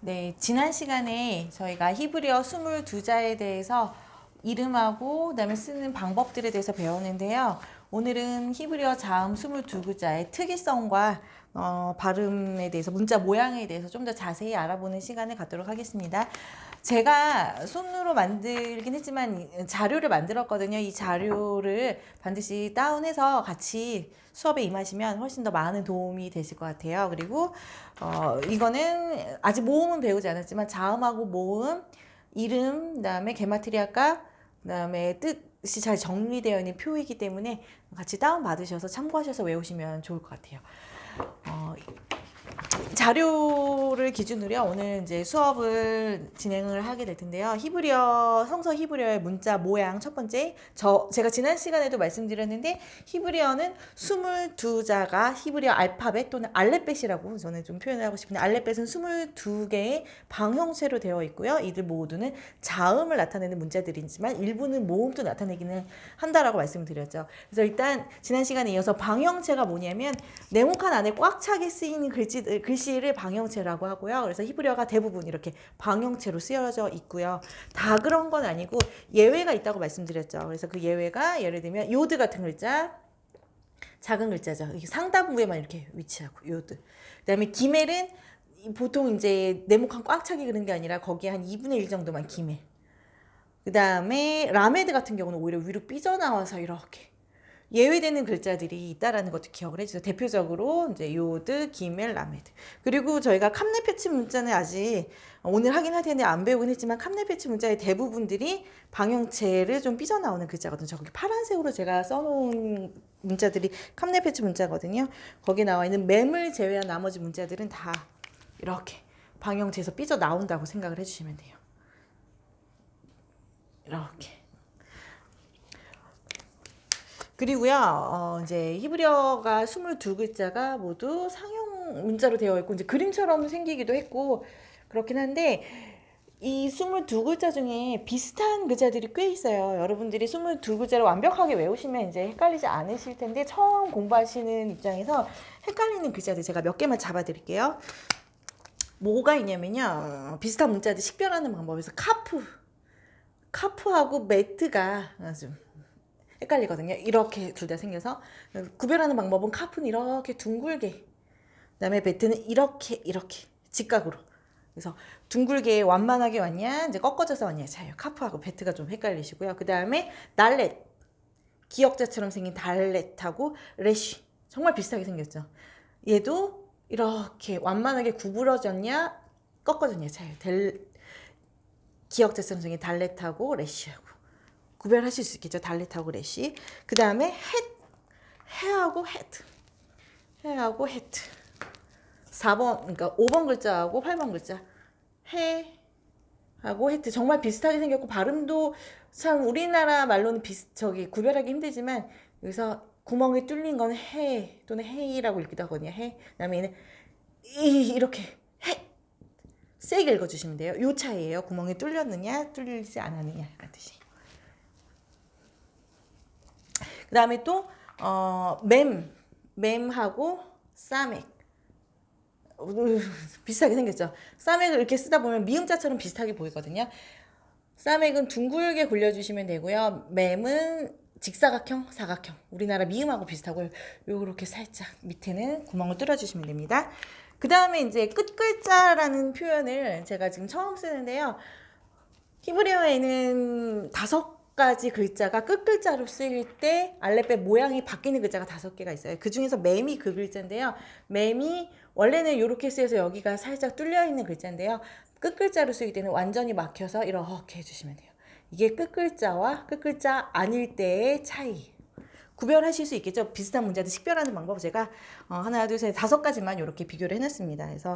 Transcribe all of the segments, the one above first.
네, 지난 시간에 저희가 히브리어 22자에 대해서 이름하고 그다음에 쓰는 방법들에 대해서 배웠는데요. 오늘은 히브리어 자음 22글자의 특이성과 발음에 대해서 문자 모양에 대해서 좀 더 자세히 알아보는 시간을 갖도록 하겠습니다. 제가 손으로 만들긴 했지만 자료를 만들었거든요. 이 자료를 반드시 다운해서 같이 수업에 임하시면 훨씬 더 많은 도움이 되실 것 같아요. 그리고 이거는 아직 모음은 배우지 않았지만 자음하고 모음, 이름, 그다음에 게마트리아가, 그다음에 뜻이 잘 정리되어 있는 표이기 때문에 같이 다운 받으셔서 참고하셔서 외우시면 좋을 것 같아요. 자료를 기준으로 오늘 이제 수업을 진행을 하게 될 텐데요. 히브리어, 성서 히브리어의 문자 모양 첫 번째. 제가 지난 시간에도 말씀드렸는데 히브리어는 22자가 히브리어 알파벳 또는 알렙벳이라고 저는 좀 표현을 하고 싶은데, 알렙벳은 22개의 방형체로 되어 있고요. 이들 모두는 자음을 나타내는 문자들이지만 일부는 모음도 나타내기는 한다라고 말씀드렸죠. 그래서 일단 지난 시간에 이어서 방형체가 뭐냐면 네모칸 안에 꽉 차게 쓰이는 글씨를 방형체라고 하고요. 그래서 히브리어가 대부분 이렇게 방형체로 쓰여져 있고요. 다 그런 건 아니고 예외가 있다고 말씀드렸죠. 그래서 그 예외가 예를 들면 요드 같은 글자, 작은 글자죠. 상단부에만 이렇게 위치하고 요드. 그다음에 기멜은 보통 이제 네모칸 꽉 차게 그런 게 아니라 거기에 한 2분의 1 정도만 기멜. 그다음에 라메드 같은 경우는 오히려 위로 삐져나와서 이렇게 예외되는 글자들이 있다라는 것도 기억을 해주세요. 대표적으로 이제 요드, 기멜, 라메드. 그리고 저희가 캄네페치 문자는 아직 오늘 하긴 할 텐데 안 배우긴 했지만 캄네페치 문자의 대부분들이 방형체를 좀 삐져나오는 글자거든요. 저기 파란색으로 제가 써놓은 문자들이 캄네페치 문자거든요. 거기에 나와 있는 맴을 제외한 나머지 문자들은 다 이렇게 방형체에서 삐져나온다고 생각을 해주시면 돼요. 이렇게. 그리고요, 이제 히브리어가 22글자가 모두 상형 문자로 되어 있고, 이제 그림처럼 생기기도 했고, 그렇긴 한데, 이 22글자 중에 비슷한 글자들이 꽤 있어요. 여러분들이 22글자를 완벽하게 외우시면 이제 헷갈리지 않으실 텐데, 처음 공부하시는 입장에서 헷갈리는 글자들 제가 몇 개만 잡아드릴게요. 뭐가 있냐면요, 비슷한 문자들 식별하는 방법에서 카프하고 매트가 좀 헷갈리거든요. 이렇게 둘 다 생겨서 구별하는 방법은 카프는 이렇게 둥글게, 그다음에 베트는 이렇게 직각으로. 그래서 둥글게 완만하게 왔냐, 이제 꺾어져서 왔냐 차이요. 카프하고 베트가 좀 헷갈리시고요. 그다음에 날렛, 기역자처럼 생긴 달렛하고 레쉬 정말 비슷하게 생겼죠. 얘도 이렇게 완만하게 구부러졌냐 꺾어졌냐 차이요. 기역자처럼 생긴 달렛하고 레쉬하고 구별하실 수 있겠죠. 달렛하고 레쉬. 그 다음에 해하고 해하고 헤트. 4번, 그러니까 5번 글자하고 8번 글자. 해하고 헤트. 정말 비슷하게 생겼고, 발음도 참 우리나라 말로는 구별하기 힘들지만, 여기서 구멍이 뚫린 건 해 또는 헤이라고 읽기도 하거든요. 해. 그 다음에 얘는 이렇게 해. 세게 읽어주시면 돼요. 요 차이예요. 구멍이 뚫렸느냐, 뚫리지 않았느냐. 라는 뜻이. 그 다음에 또 맴하고 싸맥 비슷하게 생겼죠. 싸맥을 이렇게 쓰다 보면 미음자처럼 비슷하게 보이거든요. 싸맥은 둥글게 굴려주시면 되고요. 맴은 직사각형, 사각형. 우리나라 미음하고 비슷하고 요렇게 살짝 밑에는 구멍을 뚫어주시면 됩니다. 그 다음에 이제 끝글자라는 표현을 제가 지금 처음 쓰는데요. 히브리어에는 5가지 글자가 끝글자로 쓰일 때 알렙벳 모양이 바뀌는 글자가 5개가 있어요. 그 중에서 맴이 그 글자인데요. 맴이 원래는 이렇게 쓰여서 여기가 살짝 뚫려 있는 글자인데요. 끝글자로 쓰일 때는 완전히 막혀서 이렇게 해주시면 돼요. 이게 끝글자와 끝글자 아닐 때의 차이. 구별하실 수 있겠죠. 비슷한 문제들 식별하는 방법 제가 하나, 둘, 셋, 5가지만 이렇게 비교를 해놨습니다. 그래서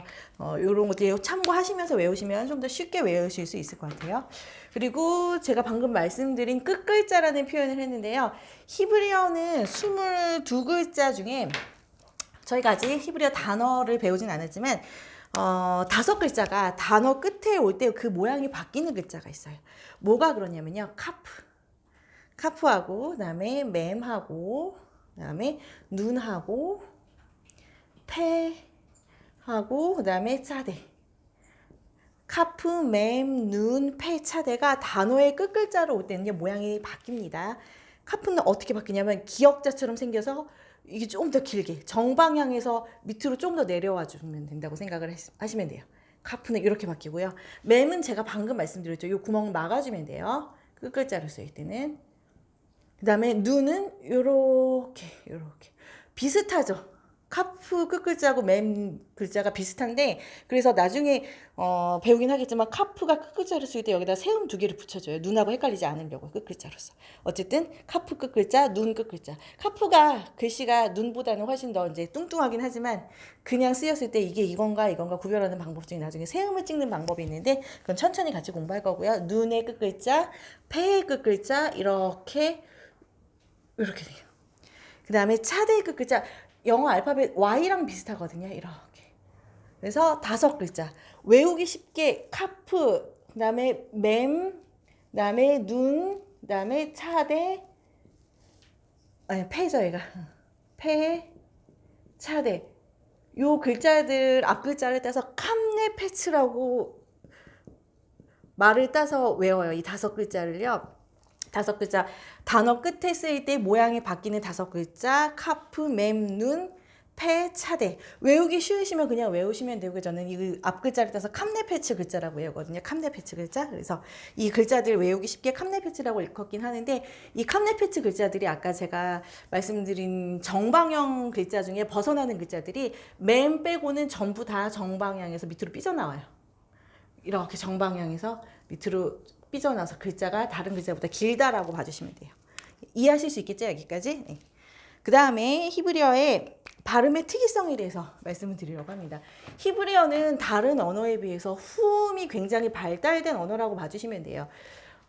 이런 것들 참고하시면서 외우시면 좀 더 쉽게 외우실 수 있을 것 같아요. 그리고 제가 방금 말씀드린 끝글자라는 표현을 했는데요. 히브리어는 22글자 중에 저희가 아직 히브리어 단어를 배우진 않았지만 5글자가 단어 끝에 올 때 그 모양이 바뀌는 글자가 있어요. 뭐가 그러냐면요. 카프하고, 그 다음에 맴하고, 그 다음에 눈하고, 패하고, 그 다음에 짜대. 카프, 맴, 눈, 패, 차대가 단어의 끝글자로 올 때는요, 모양이 바뀝니다. 카프는 어떻게 바뀌냐면 기역자처럼 생겨서 이게 좀 더 길게 정방향에서 밑으로 좀 더 내려와 주면 된다고 생각을 하시면 돼요. 카프는 이렇게 바뀌고요. 맴은 제가 방금 말씀드렸죠. 이 구멍 막아주면 돼요. 끝글자로 쓰일 때는. 그 다음에 눈은 요렇게 비슷하죠. 카프 끝글자하고 맴 글자가 비슷한데, 그래서 나중에 배우긴 하겠지만 카프가 끝글자를 쓸 때 여기다 세음 두 개를 붙여줘요. 눈하고 헷갈리지 않으려고 끝글자로서. 어쨌든 카프 끝글자, 눈 끝글자. 카프가 글씨가 눈보다는 훨씬 더 이제 뚱뚱하긴 하지만 그냥 쓰였을 때 이게 이건가 구별하는 방법 중에 나중에 세음을 찍는 방법이 있는데 그건 천천히 같이 공부할 거고요. 눈의 끝글자, 패의 끝글자 이렇게 돼요. 그 다음에 차대의 끝글자, 영어 알파벳 Y랑 비슷하거든요. 이렇게. 그래서 5글자. 외우기 쉽게 카프, 그 다음에 맴, 그 다음에 눈, 그 다음에 차대, 아니, 패죠, 얘가. 패, 차대. 요 글자들, 앞글자를 따서 캄네페츠라고 말을 따서 외워요. 이 5글자를요. 5글자 단어 끝에 쓰일 때 모양이 바뀌는 5글자 카프, 맴, 눈, 패, 차대. 외우기 쉬우시면 그냥 외우시면 되고 저는 이 앞글자를 따서 캄네페츠 글자라고 외우거든요. 캄네페츠 글자. 그래서 이 글자들 외우기 쉽게 캄네페츠라고 읽었긴 하는데 이 캄네페츠 글자들이 아까 제가 말씀드린 정방형 글자 중에 벗어나는 글자들이 맴 빼고는 전부 다 정방향에서 밑으로 삐져나와요. 이렇게 정방향에서 밑으로 삐져나와서 글자가 다른 글자보다 길다라고 봐주시면 돼요. 이해하실 수 있겠죠? 여기까지? 네. 그 다음에 히브리어의 발음의 특이성에 대해서 말씀을 드리려고 합니다. 히브리어는 다른 언어에 비해서 후음이 굉장히 발달된 언어라고 봐주시면 돼요.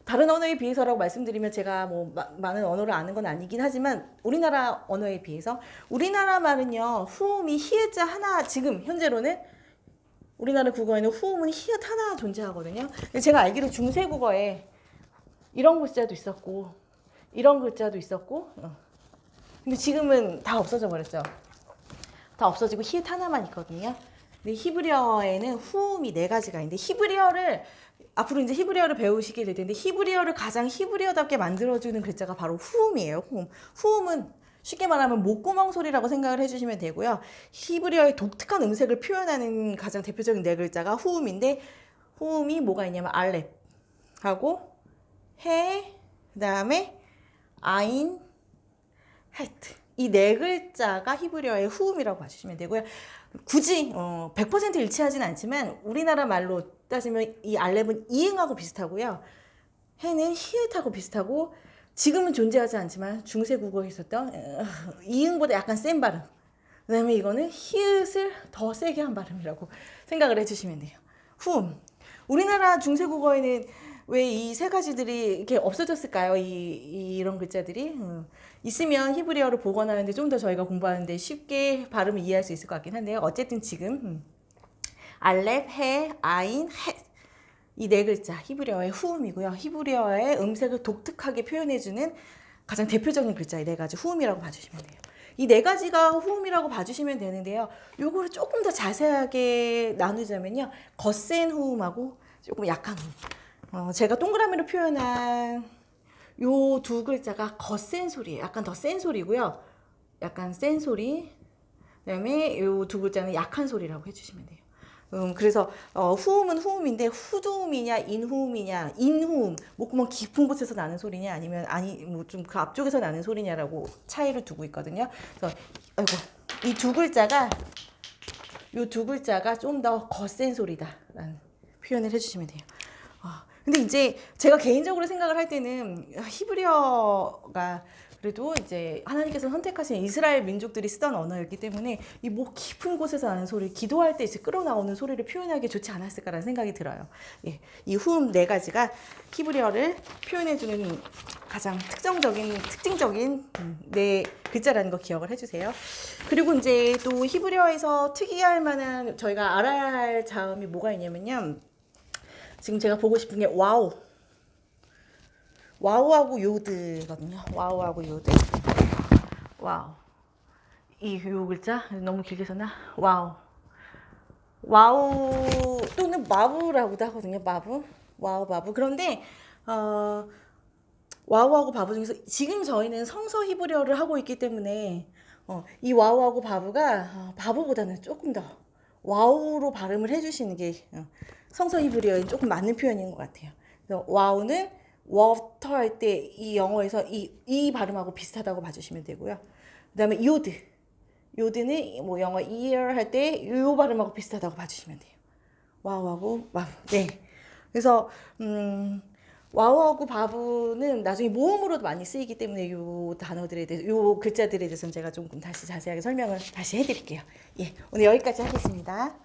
다른 언어에 비해서라고 말씀드리면 제가 뭐 많은 언어를 아는 건 아니긴 하지만 우리나라 언어에 비해서 우리나라 말은요 후음이 히읗자 하나 지금 현재로는 우리나라 국어에는 후음은 히읗 하나 존재하거든요. 제가 알기로 중세 국어에 이런 글자도 있었고 이런 글자도 있었고 근데 지금은 다 없어져 버렸죠. 다 없어지고 히읗 하나만 있거든요. 근데 히브리어에는 후음이 4가지가 있는데 히브리어를 앞으로 이제 히브리어를 배우시게 될 텐데 히브리어를 가장 히브리어답게 만들어주는 글자가 바로 후음이에요. 후음. 후음은 쉽게 말하면 목구멍 소리라고 생각을 해주시면 되고요. 히브리어의 독특한 음색을 표현하는 가장 대표적인 4글자가 후음인데 후음이 뭐가 있냐면 알렙하고 해, 그 다음에 아인, 헤트. 이 4글자가 히브리어의 후음이라고 봐주시면 되고요. 굳이 100% 일치하진 않지만 우리나라 말로 따지면 이 알렙은 이응하고 비슷하고요. 해는 히읗하고 비슷하고 지금은 존재하지 않지만 중세 국어에 있었던 이응보다 약간 센 발음. 그 다음에 이거는 히읗을 더 세게 한 발음이라고 생각을 해주시면 돼요. 후음. 우리나라 중세 국어에는 왜 이 3가지들이 이렇게 없어졌을까요? 이런 글자들이 있으면 히브리어를 복원하는데 좀 더 저희가 공부하는데 쉽게 발음을 이해할 수 있을 것 같긴 한데요. 어쨌든 지금 알렙, 해, 아인, 헷. 이 4글자 히브리어의 후음이고요. 히브리어의 음색을 독특하게 표현해주는 가장 대표적인 글자 이 4가지 후음이라고 봐주시면 돼요. 이 4가지가 후음이라고 봐주시면 되는데요. 요거를 조금 더 자세하게 나누자면요. 거센 후음하고 조금 약한 후음. 제가 동그라미로 표현한 요 2글자가 거센 소리예요. 약간 더 센 소리고요. 약간 센 소리. 그다음에 요 2글자는 약한 소리라고 해주시면 돼요. 그래서 후음은 후음인데 후두음이냐 인후음이냐 인후음 목구멍 깊은 곳에서 나는 소리냐 아니면 뭐 좀 그 앞쪽에서 나는 소리냐라고 차이를 두고 있거든요. 그래서 이 2글자가 요 2글자가 좀 더 거센 소리다라는 표현을 해주시면 돼요. 근데 이제 제가 개인적으로 생각을 할 때는 히브리어가 그래도 이제 하나님께서 선택하신 이스라엘 민족들이 쓰던 언어였기 때문에 이 목 깊은 곳에서 나는 소리, 기도할 때 이제 끌어나오는 소리를 표현하기 좋지 않았을까라는 생각이 들어요. 예, 이 후음 4가지가 히브리어를 표현해주는 가장 특징적인 4글자라는 거 기억을 해주세요. 그리고 이제 또 히브리어에서 특이할 만한 저희가 알아야 할 자음이 뭐가 있냐면요. 지금 제가 보고 싶은 게 와우하고 요드거든요. 와우하고 요드. 와우. 요 글자 너무 길게 썼나? 와우. 와우 또는 마부라고도 하거든요. 마부, 와우, 마부. 그런데 와우하고 바부 중에서 지금 저희는 성서 히브리어를 하고 있기 때문에 이 와우하고 바부가 바부보다는 조금 더 와우로 발음을 해주시는 게 성서 히브리어에 조금 맞는 표현인 것 같아요. 그래서 와우는 워터 할 때 이 영어에서 이 발음하고 비슷하다고 봐주시면 되고요. 그다음에 요드, 요드는 뭐 영어 ear 할 때 요 발음하고 비슷하다고 봐주시면 돼요. 와우하고 와우. 네. 그래서 와우하고 바부는 나중에 모음으로도 많이 쓰이기 때문에 요 단어들에 대해서 요 글자들에 대해서는 제가 조금 다시 자세하게 설명을 다시 해드릴게요. 예, 오늘 여기까지 하겠습니다.